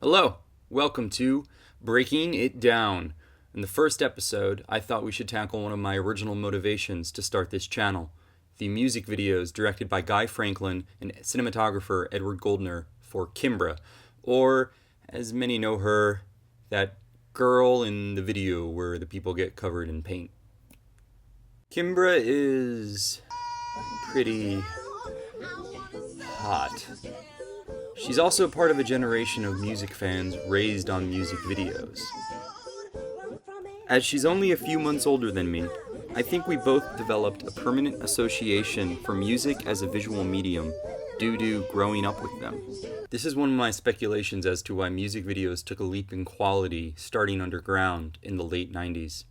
Hello, welcome to Breaking It Down. In the first episode, I thought we should tackle one of my original motivations to start this channel, the music videos directed by Guy Franklin and cinematographer Edward Goldner for Kimbra, or as many know her, that girl in the video where the people get covered in paint. Kimbra is pretty hot. She's also part of a generation of music fans raised on music videos. As she's only a few months older than me, I think we both developed a permanent association for music as a visual medium due to growing up with them. This is one of my speculations as to why music videos took a leap in quality starting underground in the late 90s.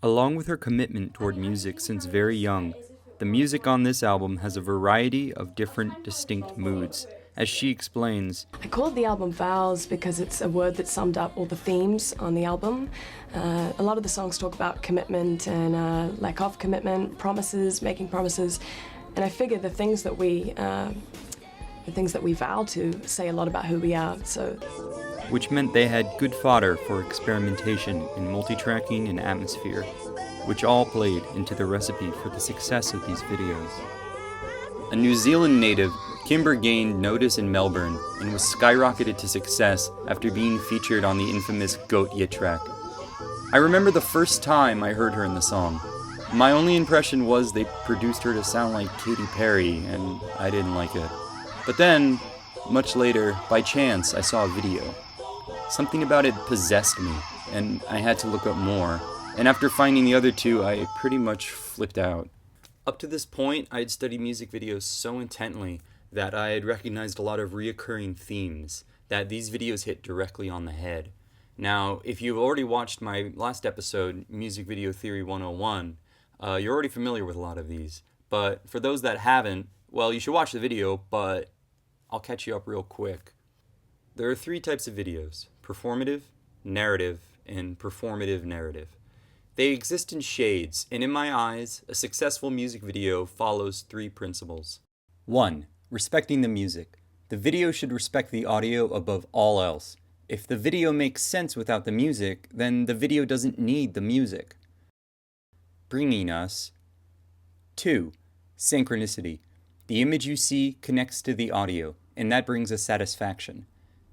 Along with her commitment toward music since very young, the music on this album has a variety of different distinct moods. As she explains, I called the album Vows because it's a word that summed up all the themes on the album. A lot of the songs talk about commitment and lack of commitment, promises, making promises, and I figure the things that we vow to say a lot about who we are. So, which meant they had good fodder for experimentation in multi-tracking and atmosphere, which all played into the recipe for the success of these videos. A New Zealand native, Kimbra gained notice in Melbourne and was skyrocketed to success after being featured on the infamous Goat Ya track. I remember the first time I heard her in the song. My only impression was they produced her to sound like Katy Perry, and I didn't like it. But then, much later, by chance, I saw a video. Something about it possessed me, and I had to look up more. And after finding the other two, I pretty much flipped out. Up to this point, I had studied music videos so intently that I had recognized a lot of reoccurring themes that these videos hit directly on the head. Now, if you've already watched my last episode, Music Video Theory 101, you're already familiar with a lot of these. But for those that haven't, well, you should watch the video, but I'll catch you up real quick. There are three types of videos: performative, narrative, and performative narrative. They exist in shades, and in my eyes, a successful music video follows three principles. 1. Respecting the music. The video should respect the audio above all else. If the video makes sense without the music, then the video doesn't need the music. Bringing us 2. Synchronicity. The image you see connects to the audio, and that brings us satisfaction.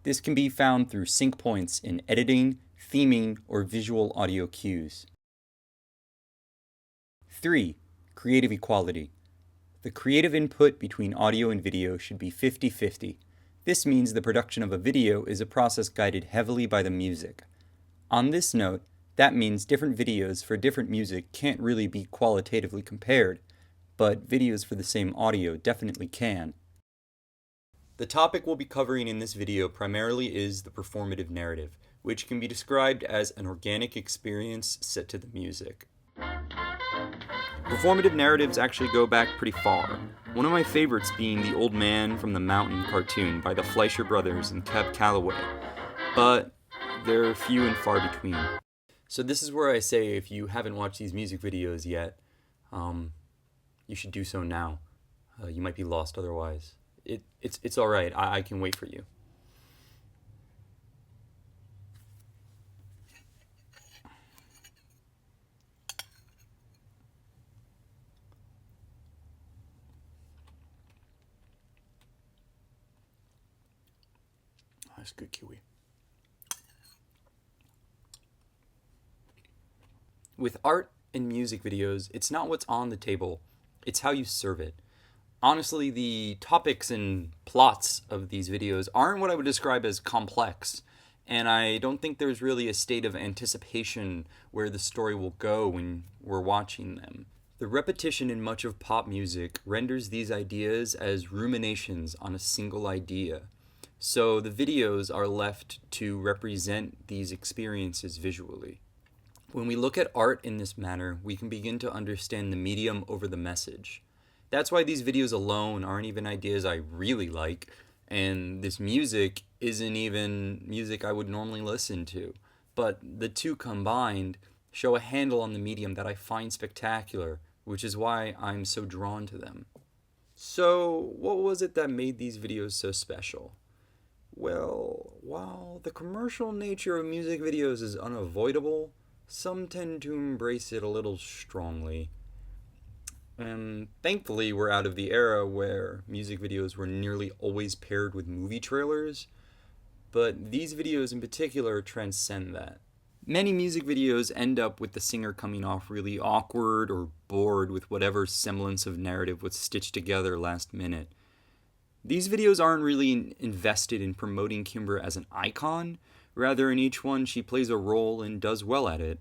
This can be found through sync points in editing, theming, or visual audio cues. 3. Creative equality. The creative input between audio and video should be 50-50. This means the production of a video is a process guided heavily by the music. On this note, that means different videos for different music can't really be qualitatively compared, but videos for the same audio definitely can. The topic we'll be covering in this video primarily is the performative narrative, which can be described as an organic experience set to the music. Performative narratives actually go back pretty far, one of my favorites being the Old Man from the Mountain cartoon by the Fleischer Brothers and Cab Calloway, but they're few and far between. So this is where I say if you haven't watched these music videos yet, you should do so now. You might be lost otherwise. It's alright, I can wait for you. That's good kiwi. With art and music videos, it's not what's on the table, it's how you serve it. Honestly, the topics and plots of these videos aren't what I would describe as complex, and I don't think there's really a state of anticipation where the story will go when we're watching them. The repetition in much of pop music renders these ideas as ruminations on a single idea. So the videos are left to represent these experiences visually. When we look at art in this manner, we can begin to understand the medium over the message. That's why these videos alone aren't even ideas I really like, and this music isn't even music I would normally listen to. But the two combined show a handle on the medium that I find spectacular, which is why I'm so drawn to them. So, what was it that made these videos so special? Well, while the commercial nature of music videos is unavoidable, some tend to embrace it a little strongly. And thankfully, we're out of the era where music videos were nearly always paired with movie trailers, but these videos in particular transcend that. Many music videos end up with the singer coming off really awkward or bored with whatever semblance of narrative was stitched together last minute. These videos aren't really invested in promoting Kimbra as an icon, rather in each one she plays a role and does well at it.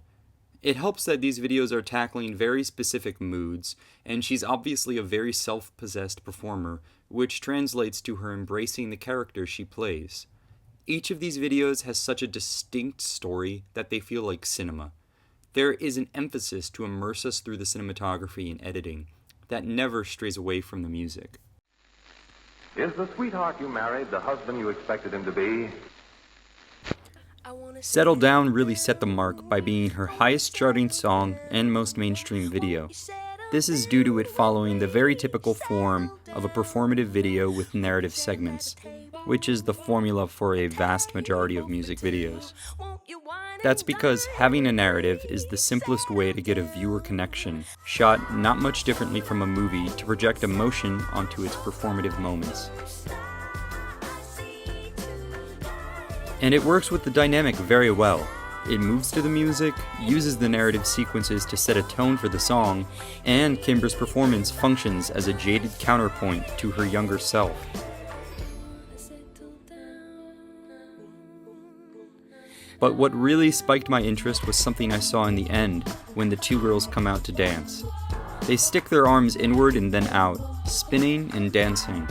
It helps that these videos are tackling very specific moods, and she's obviously a very self-possessed performer, which translates to her embracing the character she plays. Each of these videos has such a distinct story that they feel like cinema. There is an emphasis to immerse us through the cinematography and editing that never strays away from the music. Is the sweetheart you married the husband you expected him to be? Settle Down really set the mark by being her highest charting song and most mainstream video. This is due to it following the very typical form of a performative video with narrative segments, which is the formula for a vast majority of music videos. That's because having a narrative is the simplest way to get a viewer connection, shot not much differently from a movie to project emotion onto its performative moments. And it works with the dynamic very well. It moves to the music, uses the narrative sequences to set a tone for the song, and Kimbra's performance functions as a jaded counterpoint to her younger self. But what really spiked my interest was something I saw in the end, when the two girls come out to dance. They stick their arms inward and then out, spinning and dancing.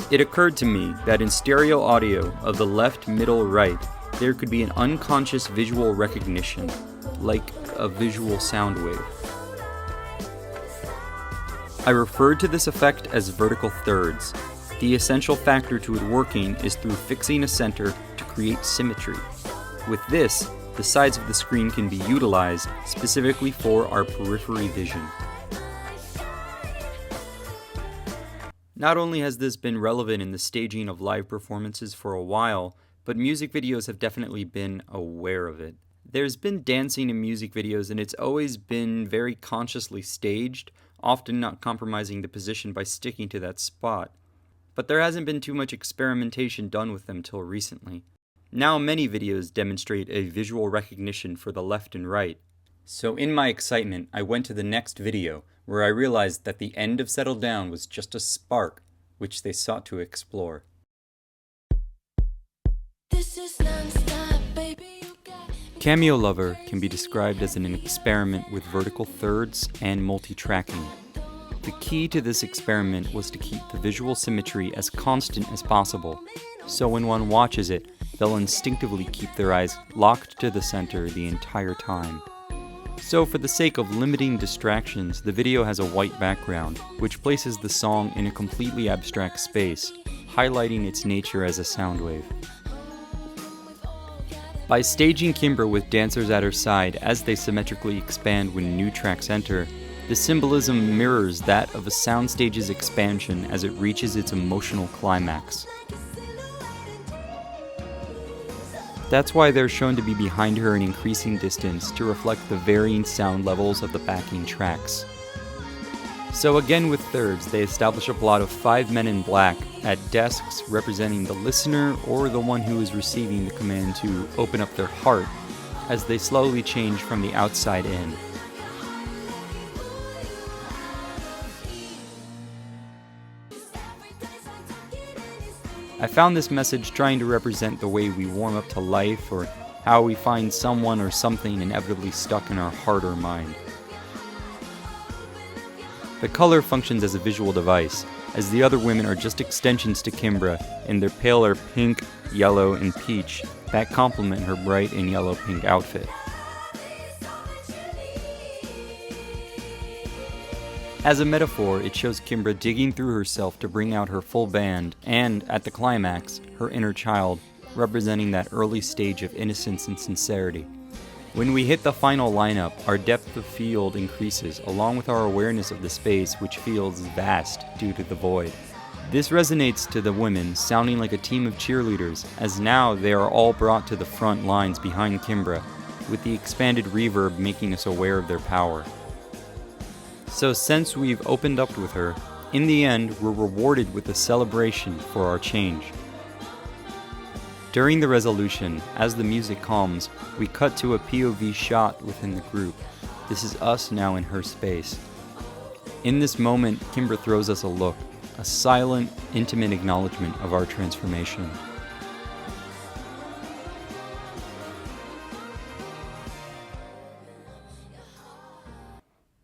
It occurred to me that in stereo audio of the left, middle, right, there could be an unconscious visual recognition, like a visual sound wave. I referred to this effect as vertical thirds. The essential factor to it working is through fixing a center to create symmetry. With this, the sides of the screen can be utilized specifically for our periphery vision. Not only has this been relevant in the staging of live performances for a while, but music videos have definitely been aware of it. There's been dancing in music videos, and it's always been very consciously staged, often not compromising the position by sticking to that spot. But there hasn't been too much experimentation done with them till recently. Now many videos demonstrate a visual recognition for the left and right. So in my excitement, I went to the next video, where I realized that the end of Settle Down was just a spark, which they sought to explore. Cameo Lover can be described as an experiment with vertical thirds and multi-tracking. The key to this experiment was to keep the visual symmetry as constant as possible, so when one watches it, they'll instinctively keep their eyes locked to the center the entire time. So for the sake of limiting distractions, the video has a white background, which places the song in a completely abstract space, highlighting its nature as a sound wave. By staging Kimbra with dancers at her side as they symmetrically expand when new tracks enter, the symbolism mirrors that of a soundstage's expansion as it reaches its emotional climax. That's why they're shown to be behind her in increasing distance to reflect the varying sound levels of the backing tracks. So again with thirds, they establish a plot of 5 men in black at desks representing the listener or the one who is receiving the command to open up their heart as they slowly change from the outside in. I found this message trying to represent the way we warm up to life or how we find someone or something inevitably stuck in our heart or mind. The color functions as a visual device, as the other women are just extensions to Kimbra in their paler pink, yellow, and peach that complement her bright and yellow-pink outfit. As a metaphor, it shows Kimbra digging through herself to bring out her full band, and, at the climax, her inner child, representing that early stage of innocence and sincerity. When we hit the final lineup, our depth of field increases, along with our awareness of the space, which feels vast due to the void. This resonates to the women, sounding like a team of cheerleaders, as now they are all brought to the front lines behind Kimbra, with the expanded reverb making us aware of their power. So since we've opened up with her, in the end we're rewarded with a celebration for our change. During the resolution, as the music calms, we cut to a POV shot within the group. This is us now in her space. In this moment, Kimbra throws us a look, a silent, intimate acknowledgement of our transformation.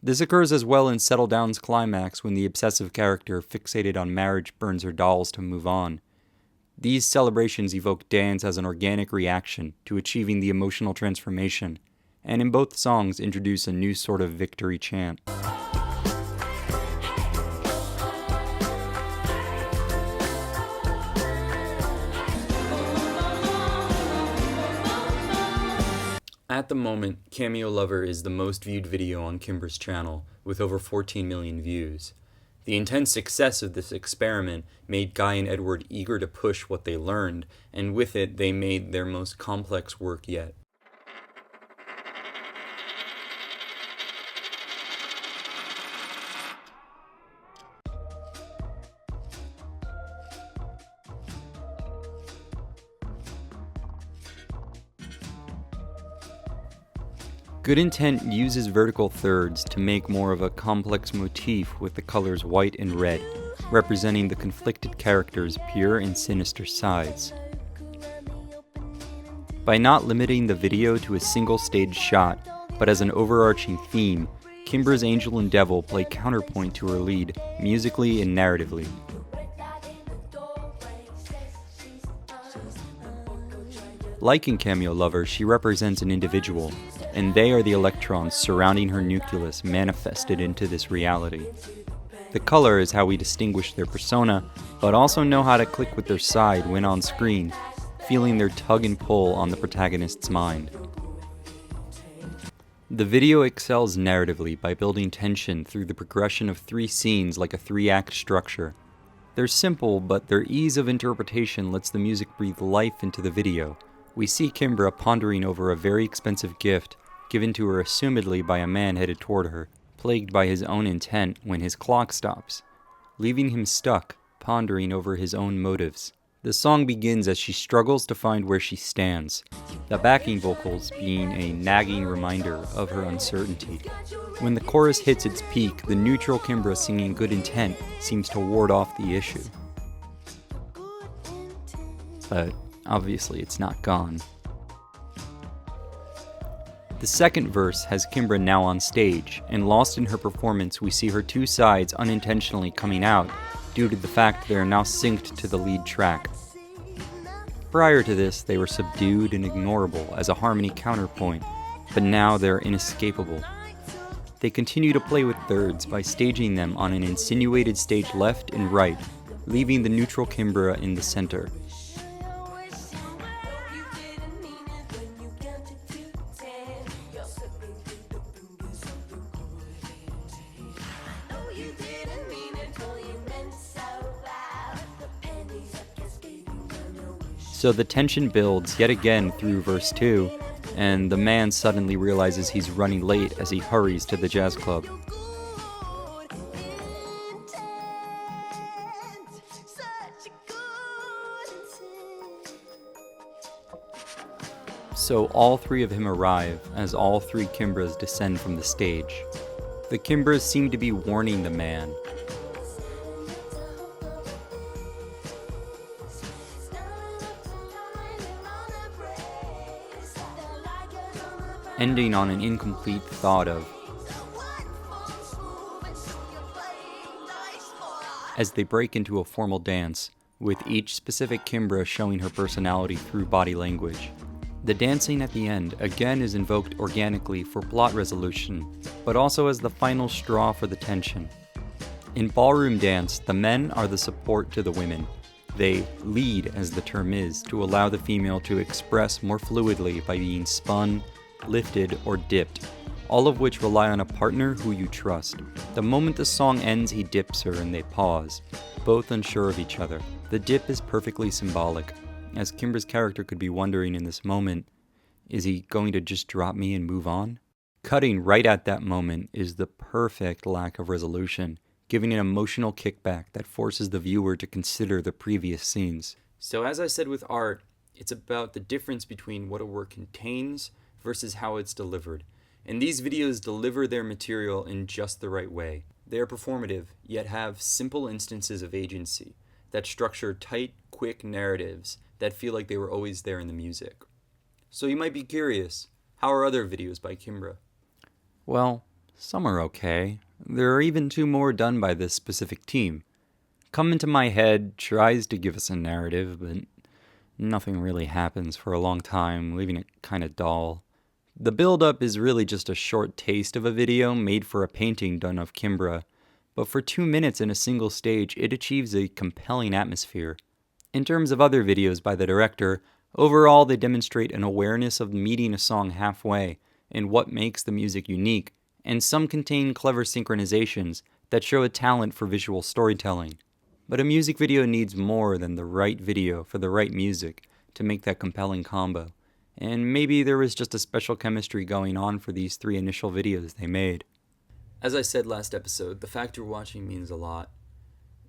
This occurs as well in Settle Down's climax when the obsessive character fixated on marriage burns her dolls to move on. These celebrations evoke dance as an organic reaction to achieving the emotional transformation, and in both songs introduce a new sort of victory chant. At the moment, Cameo Lover is the most viewed video on Kimbra's channel, with over 14 million views. The intense success of this experiment made Guy and Edward eager to push what they learned, and with it they made their most complex work yet. Good Intent uses vertical thirds to make more of a complex motif with the colors white and red, representing the conflicted characters' pure and sinister sides. By not limiting the video to a single stage shot, but as an overarching theme, Kimbra's Angel and Devil play counterpoint to her lead, musically and narratively. Like in Cameo Lover, she represents an individual, and they are the electrons surrounding her nucleus manifested into this reality. The color is how we distinguish their persona, but also know how to click with their side when on screen, feeling their tug and pull on the protagonist's mind. The video excels narratively by building tension through the progression of 3 scenes like a 3-act structure. They're simple, but their ease of interpretation lets the music breathe life into the video. We see Kimbra pondering over a very expensive gift given to her assumedly by a man headed toward her, plagued by his own intent when his clock stops, leaving him stuck, pondering over his own motives. The song begins as she struggles to find where she stands, the backing vocals being a nagging reminder of her uncertainty. When the chorus hits its peak, the neutral Kimbra singing Good Intent seems to ward off the issue. But obviously it's not gone. The second verse has Kimbra now on stage, and lost in her performance we see her 2 sides unintentionally coming out due to the fact they are now synced to the lead track. Prior to this, they were subdued and ignorable as a harmony counterpoint, but now they're inescapable. They continue to play with thirds by staging them on an insinuated stage left and right, leaving the neutral Kimbra in the center. So the tension builds yet again through verse 2, and the man suddenly realizes he's running late as he hurries to the jazz club. So all 3 of him arrive as all 3 Kimbras descend from the stage. The Kimbras seem to be warning the man. Ending on an incomplete thought of, as they break into a formal dance, with each specific Kimbra showing her personality through body language. The dancing at the end again is invoked organically for plot resolution, but also as the final straw for the tension. In ballroom dance, the men are the support to the women. They lead, as the term is, to allow the female to express more fluidly by being spun, lifted, or dipped, all of which rely on a partner who you trust. The moment the song ends, he dips her and they pause. both unsure of each other. The dip is perfectly symbolic, as Kimbra's character could be wondering in this moment, is he going to just drop me and move on? Cutting right at that moment is the perfect lack of resolution, giving an emotional kickback that forces the viewer to consider the previous scenes. So as I said with art, it's about the difference between what a work contains versus how it's delivered. And these videos deliver their material in just the right way. They are performative, yet have simple instances of agency that structure tight, quick narratives that feel like they were always there in the music. So you might be curious, how are other videos by Kimbra? Well, some are okay. There are even 2 more done by this specific team. Come Into My Head tries to give us a narrative, but nothing really happens for a long time, leaving it kinda dull. The build-up is really just a short taste of a video made for a painting done of Kimbra, but for 2 minutes in a single stage, it achieves a compelling atmosphere. In terms of other videos by the director, overall they demonstrate an awareness of meeting a song halfway and what makes the music unique, and some contain clever synchronizations that show a talent for visual storytelling. But a music video needs more than the right video for the right music to make that compelling combo. And maybe there was just a special chemistry going on for these 3 initial videos they made. As I said last episode, the fact you're watching means a lot.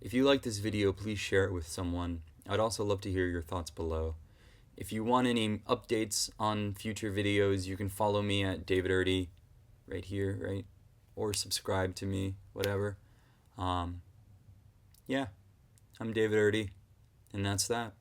If you like this video, please share it with someone. I'd also love to hear your thoughts below. If you want any updates on future videos, you can follow me at David Erdy, right here, right? Or subscribe to me, whatever. Yeah, I'm David Erdy, and that's that.